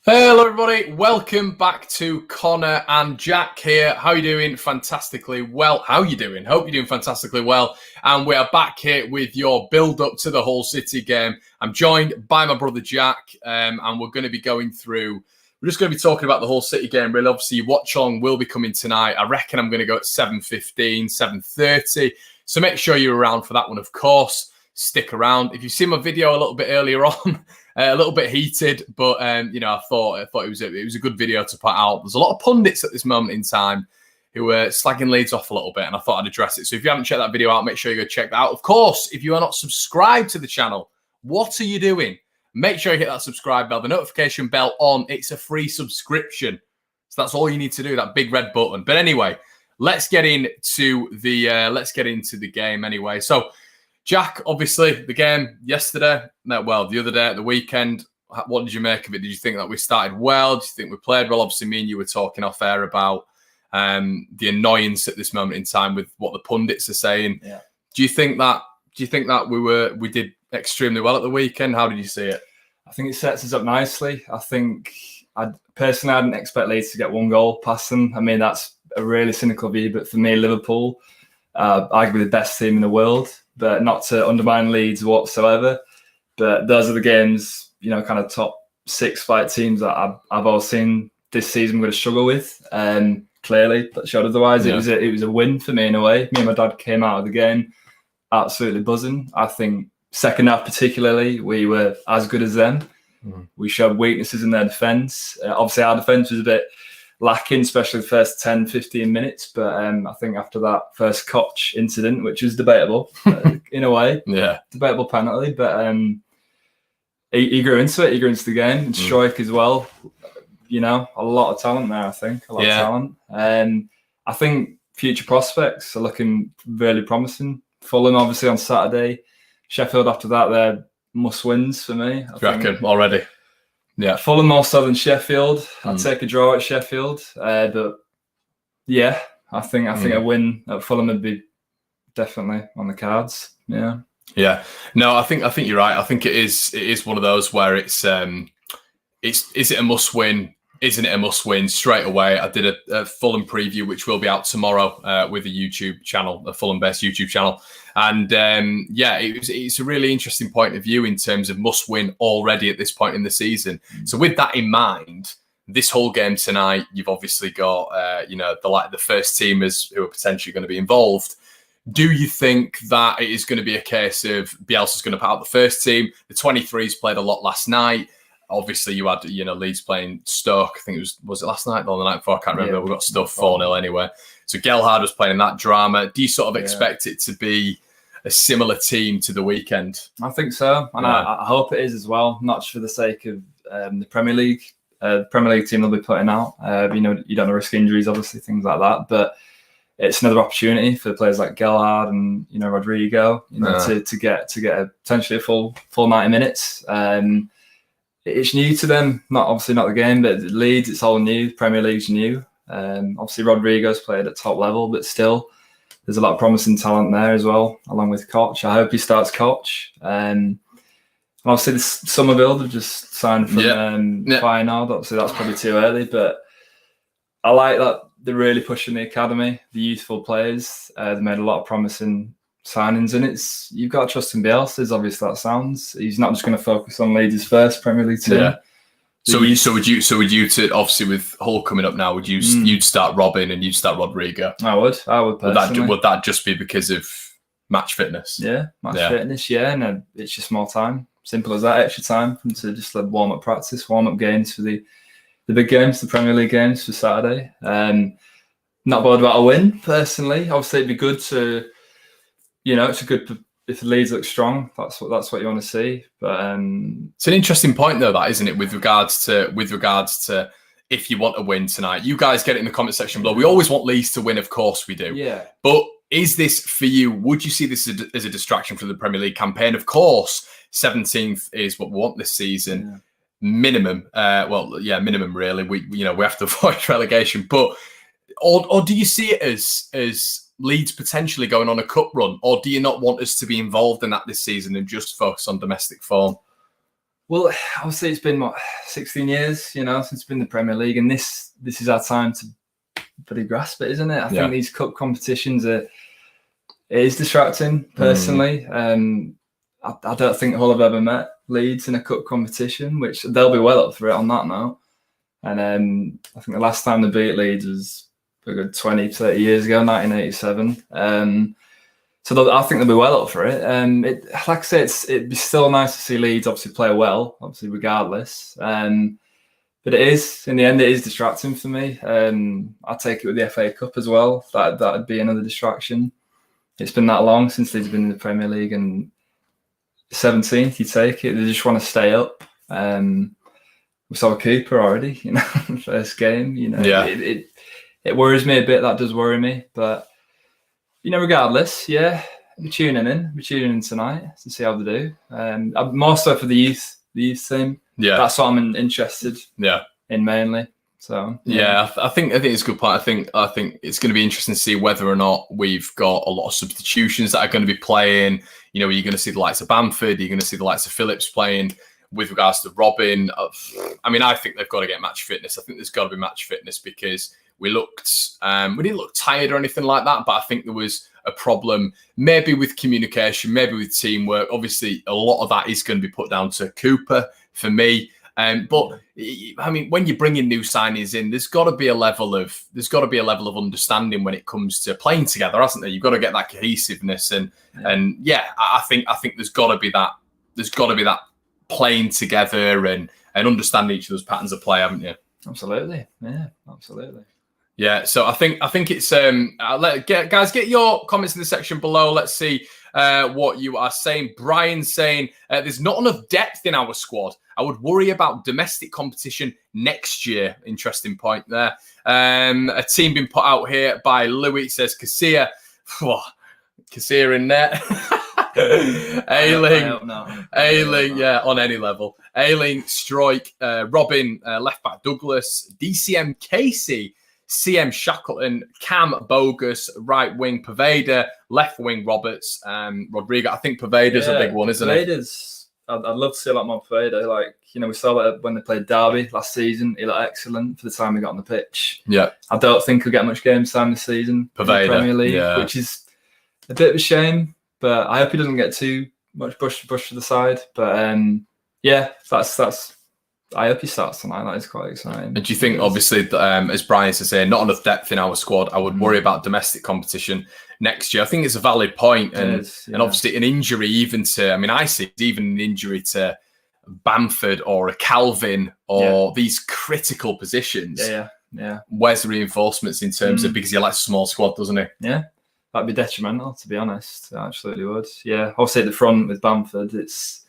Hello everybody, welcome back to Connor and Jack here. How are you doing? Fantastically well. How are you doing? Hope you're doing fantastically well. And we are back here with your build-up to the Hull City game. I'm joined by my brother Jack, and we're going to be going through, we're just going to be talking about the Hull City game. Really, obviously, your watch along will be coming tonight. I reckon I'm going to go at 7:15, 7:30. So make sure you're around for that one, of course. Stick around. If you've seen my video a little bit earlier on, a little bit heated, but I thought it was a good video to put out. There's a lot of pundits at this moment in time who were slagging Leeds off a little bit, and I thought I'd address it. So if you haven't checked that video out, make sure you go check that out. Of course, if you are not subscribed to the channel, what are you doing? Make sure you hit that subscribe bell, the notification bell on. It's a free subscription, so that's all you need to do. That big red button. But anyway, let's get into the game. Anyway, so. Jack, obviously, the game yesterday, the other day at the weekend, what did you make of it? Did you think that we started well? Did you think we played well? Obviously, me and you were talking off air about the annoyance at this moment in time with what the pundits are saying. Yeah. Do you think that we did extremely well at the weekend? How did you see it? I think it sets us up nicely. I think I didn't expect Leeds to get one goal past them. I mean, that's a really cynical view, but for me, Liverpool, arguably the best team in the world. But not to undermine Leeds whatsoever. But those are the games, kind of top 6-5 teams that I've all seen this season. We're going to struggle with. Clearly, that showed otherwise. Yeah. It was a win for me in a way. Me and my dad came out of the game absolutely buzzing. I think second half particularly, we were as good as them. Mm. We showed weaknesses in their defence. Obviously, our defence was a bit lacking, especially the first 10, 15 minutes. But I think after that first Koch incident, which was debatable in a way, debatable penalty, but he grew into it. He grew into the game. And Strike as well. A lot of talent there, I think. A lot of talent. I think future prospects are looking really promising. Fulham, obviously, on Saturday. Sheffield after that, they're must-wins for me. I reckon already. Yeah, Fulham more so than Sheffield. I'd take a draw at Sheffield, but yeah, I think a win at Fulham would be definitely on the cards. Yeah, yeah. No, I think you're right. I think it is one of those where is it a must win? Isn't it a must win straight away? I did a Fulham preview, which will be out tomorrow with a YouTube channel, a Fulham-based YouTube channel. And it's a really interesting point of view in terms of must win already at this point in the season. So with that in mind, this whole game tonight, you've obviously got the first teamers who are potentially going to be involved. Do you think that it is going to be a case of Bielsa's going to put out the first team? The 23s played a lot last night. Obviously, you had Leeds playing Stoke. I think was it last night or the night before? I can't remember. We got stuff 4-0 anyway. So Gelhardt was playing in that drama. Do you sort of expect it to be a similar team to the weekend? I think so, and I hope it is as well. Not just for the sake of the Premier League. The Premier League team they'll be putting out. You don't want to risk injuries, obviously, things like that. But it's another opportunity for players like Gelhardt and Rodrigo, to get potentially a full 90 minutes. It's new to them, not the game, but Leeds, it's all new. Premier League's new. Obviously, Rodrigo's played at top level, but still, there's a lot of promising talent there as well, along with Koch. I hope he starts Koch. And obviously, the summer build have just signed from Feyenoord. Obviously, that's probably too early, but I like that they're really pushing the academy, the youthful players. They made a lot of promising signings, and you've got to trust in Bielsa, as obvious that sounds. He's not just going to focus on Leeds' first Premier League team. Yeah. So would you to obviously with Hull coming up now, would you you'd start Robin and you'd start Rodrigo? I would personally. Would that just be because of match fitness? Yeah, fitness. Yeah, no, it's just more time. Simple as that. Extra time for them to just warm up practice, warm up games for the big games, the Premier League games for Saturday. Not bothered about a win personally. Obviously, it'd be good to. It's a good if the Leeds look strong. That's what you want to see. But it's an interesting point, though, that isn't it? With regards to if you want to win tonight, you guys get it in the comment section below. We always want Leeds to win, of course we do. Yeah. But is this for you? Would you see this as a distraction from the Premier League campaign? Of course, 17th is what we want this season. Yeah. Minimum. Minimum. Really. We have to avoid relegation. But or do you see it as Leeds potentially going on a cup run, or do you not want us to be involved in that this season and just focus on domestic form? Well, obviously it's been 16 years, since it's been the Premier League, and this is our time to pretty grasp it, isn't it? I think these cup competitions it is distracting personally. I don't think Hull have ever met Leeds in a cup competition, which they'll be well up for it on that note. And I think the last time they beat Leeds was a good 20, 30 years ago, 1987. So I think they'll be well up for it. Like I say, it'd be still nice to see Leeds obviously play well, obviously regardless. But in the end, it is distracting for me. I take it with the FA Cup as well. That'd be another distraction. It's been that long since they've been in the Premier League, and 17th, you take it. They just want to stay up. We saw Cooper already, first game. It worries me a bit. That does worry me, but regardless, we're tuning in tonight to see how they do. More so for the youth team. Yeah, that's what I'm interested. In mainly. So I think it's a good point. I think it's going to be interesting to see whether or not we've got a lot of substitutions that are going to be playing. Are you going to see the likes of Bamford? Are you going to see the likes of Phillips playing? With regards to Robin, I think they've got to get match fitness. I think there's got to be match fitness because we didn't look tired or anything like that, but I think there was a problem maybe with communication, maybe with teamwork. Obviously, a lot of that is going to be put down to Cooper for me. But when you bring in new signings in, there's got to be a level of understanding when it comes to playing together, hasn't there? You've got to get that cohesiveness, and I think there's got to be that. There's got to be that playing together and understanding each other's patterns of play, haven't you? Absolutely, yeah, absolutely. Yeah, so I think it's guys, get your comments in the section below. Let's see what you are saying. Brian's saying there's not enough depth in our squad. I would worry about domestic competition next year. Interesting point there. A team being put out here by Louis says Casilla in net. Ailing, on any level. Ailing, Stroik, Robin, left back Douglas, DCM Casey, CM Shackleton, Cam Bogus, right wing Paveda, left wing Roberts, Rodrigo. I think Paveda's a big one, isn't it? I'd love to see a lot more Paveda. We saw that when they played Derby last season. He looked excellent for the time he got on the pitch. Yeah, I don't think he'll get much game time this season. Paveda, in the Premier League, which is a bit of a shame. But I hope he doesn't get too much push to the side. But that's. I hope he starts tonight. That is quite exciting. And do you think, obviously, as Brian's saying, not enough depth in our squad? I would worry about domestic competition next year. I think it's a valid point, and obviously an injury, even to. I see even an injury to Bamford or a Calvin or these critical positions. Yeah. Where's the reinforcements in terms of, because he likes a small squad, doesn't he? Yeah. That'd be detrimental, to be honest. It absolutely would. Yeah, obviously at the front with Bamford, it's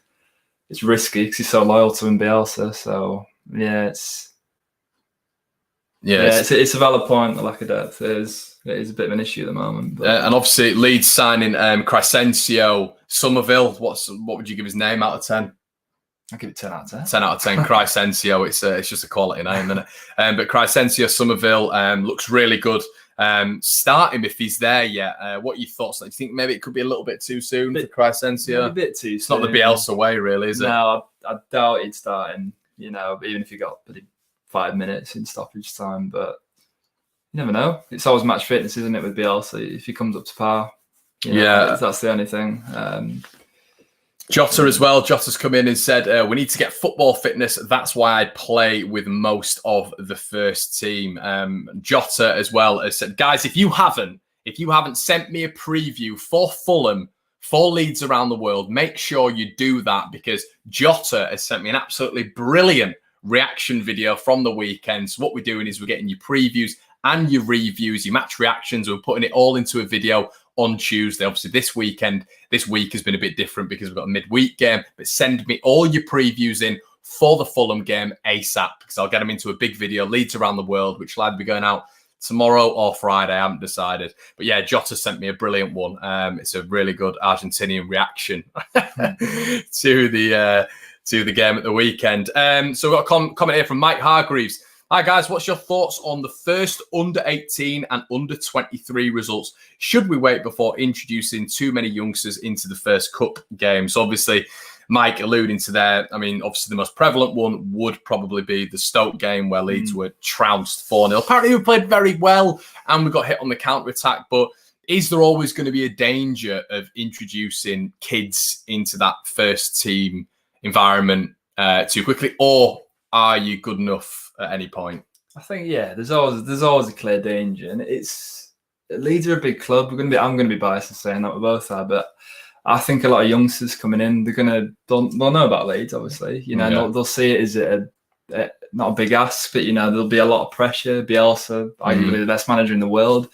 risky because he's so loyal to Bielsa. So it's a valid point. The lack of depth is a bit of an issue at the moment. But, and obviously Leeds signing Crescencio Somerville. What would you give his name out of 10? I'll give it 10 out of 10. 10 out of 10. Crescencio. It's just a quality name, isn't it? But Crescencio Somerville looks really good. Start him if he's there yet. What are your thoughts? Do you think maybe it could be a little bit too soon for Crescencio? A bit too soon. It's not the Bielsa way, really, is it? No, I doubt he'd start him, even if he got 5 minutes in stoppage time. But you never know. It's always match fitness, isn't it, with Bielsa? If he comes up to par, that's the only thing. Jota as well. Jota's come in and said, we need to get football fitness. That's why I play with most of the first team. Jota as well has said, guys, if you haven't sent me a preview for Fulham, for Leeds around the world, make sure you do that, because Jota has sent me an absolutely brilliant reaction video from the weekend. So what we're doing is we're getting your previews and your reviews, your match reactions. We're putting it all into a video on Tuesday. Obviously, this week has been a bit different because we've got a midweek game. But send me all your previews in for the Fulham game ASAP, because I'll get them into a big video, Leeds around the world, which will either be going out tomorrow or Friday. I haven't decided. But yeah, Jota sent me a brilliant one. It's a really good Argentinian reaction to the game at the weekend. So we've got a comment here from Mike Hargreaves. Hi guys, what's your thoughts on the first under 18 and under 23 results? Should we wait before introducing too many youngsters into the first cup games? Obviously, Mike alluding to there, I mean, obviously the most prevalent one would probably be the Stoke game where Leeds were trounced 4-0. Apparently we played very well and we got hit on the counter-attack, but is there always going to be a danger of introducing kids into that first team environment too quickly, or are you good enough at any point? I think there's always a clear danger, and Leeds are a big club. I'm going to be biased in saying that we both are, but I think a lot of youngsters coming in, they'll know about Leeds, obviously. They'll see it as not a big ask, but there'll be a lot of pressure. Bielsa, arguably the best manager in the world,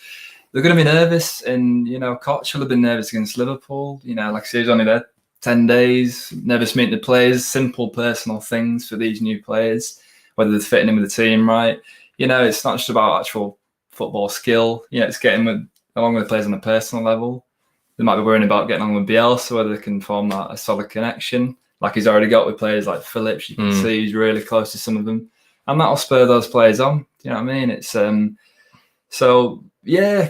they're going to be nervous, and Koch will have been nervous against Liverpool. Like I said, he was only there 10 days, nervous meeting the players, simple personal things for these new players, whether they're fitting in with the team right. It's not just about actual football skill. It's getting along with the players on a personal level. They might be worrying about getting on with Bielsa, whether they can form a solid connection, like he's already got with players like Phillips. You can see he's really close to some of them, and that'll spur those players on. Do you know what I mean? It's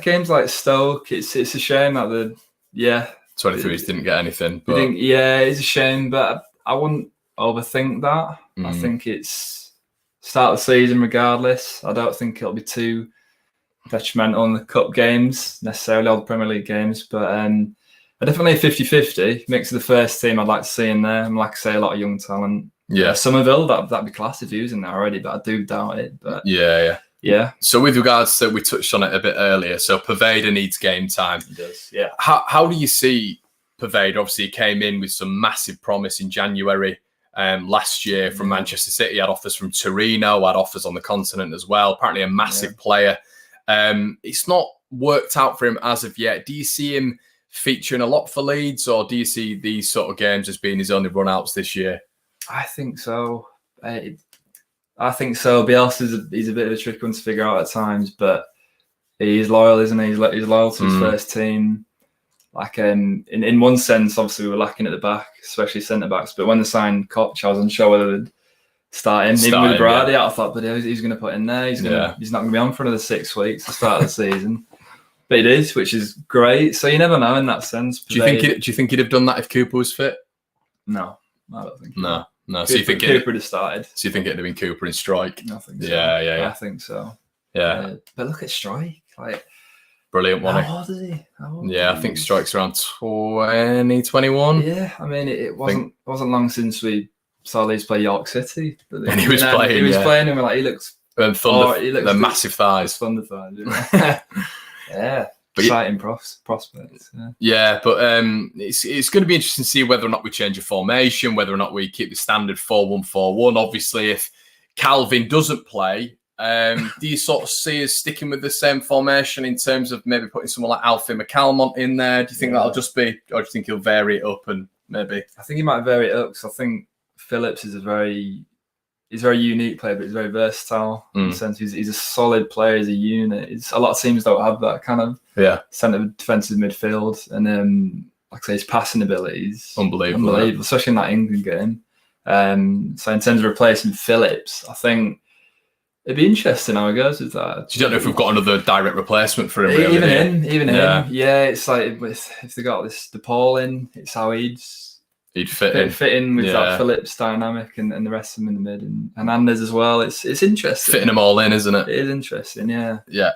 games like Stoke. It's a shame that 23s didn't get anything. But it's a shame, but I wouldn't overthink that. I think it's start of the season regardless. I don't think it'll be too detrimental on the cup games necessarily, all the Premier League games, but definitely a 50-50 mix of the first team I'd like to see in there. And like I say, a lot of young talent. Somerville, that'd be class if he was in there already, but I do doubt it. But yeah. So with regards to, we touched on it a bit earlier, so Pervader needs game time. He does, yeah. How do you see Pervader? Obviously he came in with some massive promise in January last year from Manchester City, had offers from Torino, had offers on the continent as well, apparently a massive player. It's not worked out for him as of yet. Do you see him featuring a lot for Leeds, or do you see these sort of games as being his only run-outs this year? I think so. Bielsa's he's a bit of a tricky one to figure out at times, but he's loyal, isn't he? He's loyal to his first team. Like in one sense, obviously we were lacking at the back, especially centre backs. But when they signed Koch, I was unsure whether they'd start him. Even with Brady, I thought, but he's going to put in there. He's not going to be on for another 6 weeks to start the season. But he is, which is great. So you never know in that sense. Do you think he'd have done that if Cooper was fit? No, I don't think. No. Cooper, So you think Cooper would have started? So you think it'd have been Cooper and Strike? I think so. Yeah. I think so. Yeah. But look at Strike, like brilliant one. How old is he? I think Strike's around 2021. Yeah, I mean it wasn't long since we saw Leeds play York City. And he was playing. He was playing, and we're like, he looks the massive thighs. Thunder thighs. Yeah. But exciting prospects. Yeah, but it's going to be interesting to see whether or not we change a formation, whether or not we keep the standard 4-1-4-1. Obviously, if Calvin doesn't play, do you sort of see us sticking with the same formation in terms of maybe putting someone like Alfie McCalmont in there? Do you think that'll just be, or do you think he'll vary it up and maybe? I think he might vary it up because I think Phillips is a very unique player, but he's very versatile in the sense he's a solid player, he's a unit. A lot of teams don't have that kind of centre defensive midfield, and like I say, his passing abilities unbelievable, especially in that England game. So in terms of replacing Phillips, I think it'd be interesting how it goes with that. You don't know if we've got another direct replacement for him. Really, even him. Yeah, it's like if they got this DePaul in, it's how he'd fit in with that Phillips dynamic and the rest of them in the mid, and Hernandez as well. It's interesting. Fitting them all in, isn't it? It is interesting, yeah. Yeah.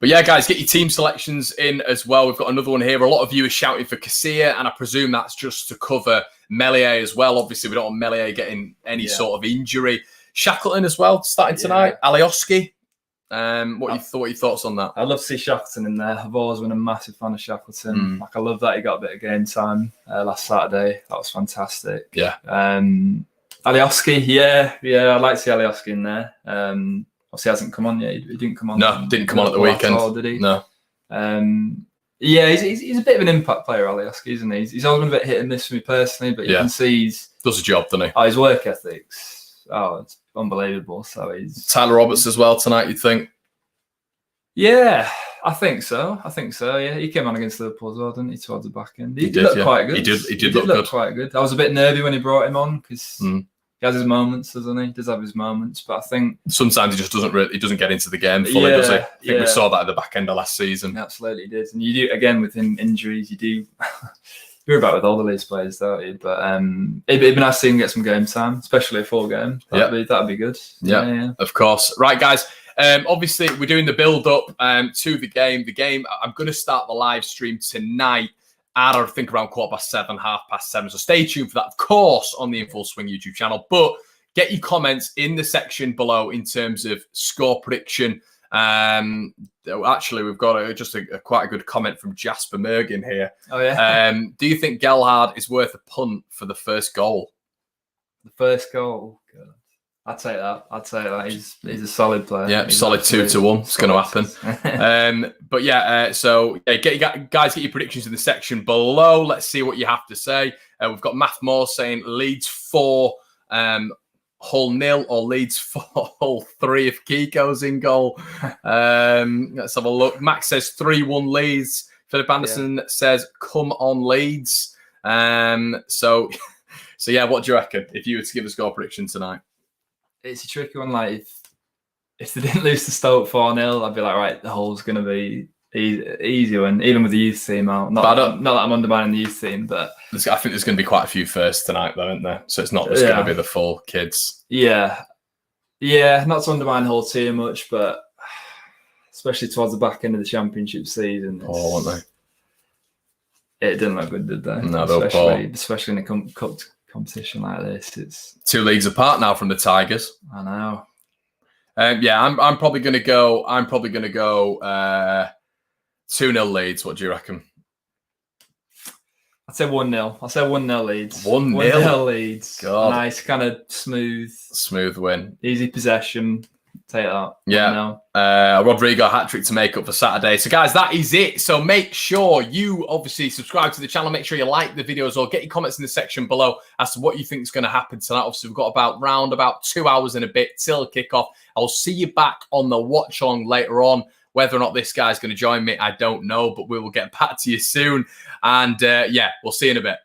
But yeah, guys, get your team selections in as well. We've got another one here. A lot of you are shouting for Casilla, and I presume that's just to cover Meslier as well. Obviously, we don't want Meslier getting any sort of injury. Shackleton as well, starting tonight. Alioski. What are your thoughts on that? I'd love to see Shackleton in there. I've always been a massive fan of Shackleton. I love that he got a bit of game time last Saturday. That was fantastic. Yeah. Alioski, I'd like to see Alioski in there. Obviously, he hasn't come on yet. He didn't come on. No, didn't come on at the weekend. All, did he? No. He's a bit of an impact player, Alioski, isn't he? He's always been a bit hit and miss for me personally, but you can see does a job, doesn't he? His work ethics. It's unbelievable. So he's Tyler Roberts as well tonight, you'd think? Yeah, I think so. Yeah, he came on against Liverpool as well, didn't he? Towards the back end, he did look quite good. He did look quite good. I was a bit nervy when he brought him on because he has his moments, doesn't he? He does have his moments, but I think sometimes he just doesn't get into the game fully, does he? I think we saw that at the back end of last season. Absolutely, he did. And you do again with him injuries. You You're about with all the Leeds players, don't you? But it'd be nice to see him get some game time, especially a full game. That'd be good. Yeah, of course. Right, guys. Obviously, we're doing the build-up to the game. I'm going to start the live stream tonight at, I think, around 7:15, 7:30. So stay tuned for that, of course, on the In Full Swing YouTube channel. But get your comments in the section below in terms of score prediction. Actually, we've got just quite a good comment from Jasper Mergen here. Oh, yeah. Do you think Gelhardt is worth a punt for the first goal? The first goal? God. I'd take that. He's a solid player. Yeah, solid 2-1. It's going to happen. But yeah, so get your predictions in the section below. Let's see what you have to say. We've got Math Moore saying Leeds 4, Hull 0, or Leeds 4, Hull 3 if Kiko's in goal. Let's have a look. Max says 3-1 Leeds. Philip Anderson says come on Leeds. So yeah, what do you reckon if you were to give a score prediction tonight? It's a tricky one. Like if they didn't lose to Stoke 4-0, I'd be like, right, the Hull's going to be easier. And even with the youth team out, not that I'm undermining the youth team, but I think there's going to be quite a few firsts tonight, though, isn't there? So it's not just going to be the full kids. Yeah, not to undermine Hull too much, but especially towards the back end of the Championship season, weren't they? It didn't look good, did they? No, especially in a cup competition like this. It's 2 leagues apart now from the Tigers. I know. I'm probably going to go. 2-0 Leeds. What do you reckon? I'd say 1-0. I'll say 1-0 Leeds. 1-0 Leeds. God. Nice, kind of smooth win. Easy possession. Take that. Yeah. Rodrigo hat-trick to make up for Saturday. So, guys, that is it. So make sure you obviously subscribe to the channel. Make sure you like the videos or get your comments in the section below as to what you think is going to happen tonight. Obviously, we've got about 2 hours and a bit till kickoff. I'll see you back on the watch-along later on. Whether or not this guy's going to join me, I don't know, but we will get back to you soon. And, we'll see you in a bit.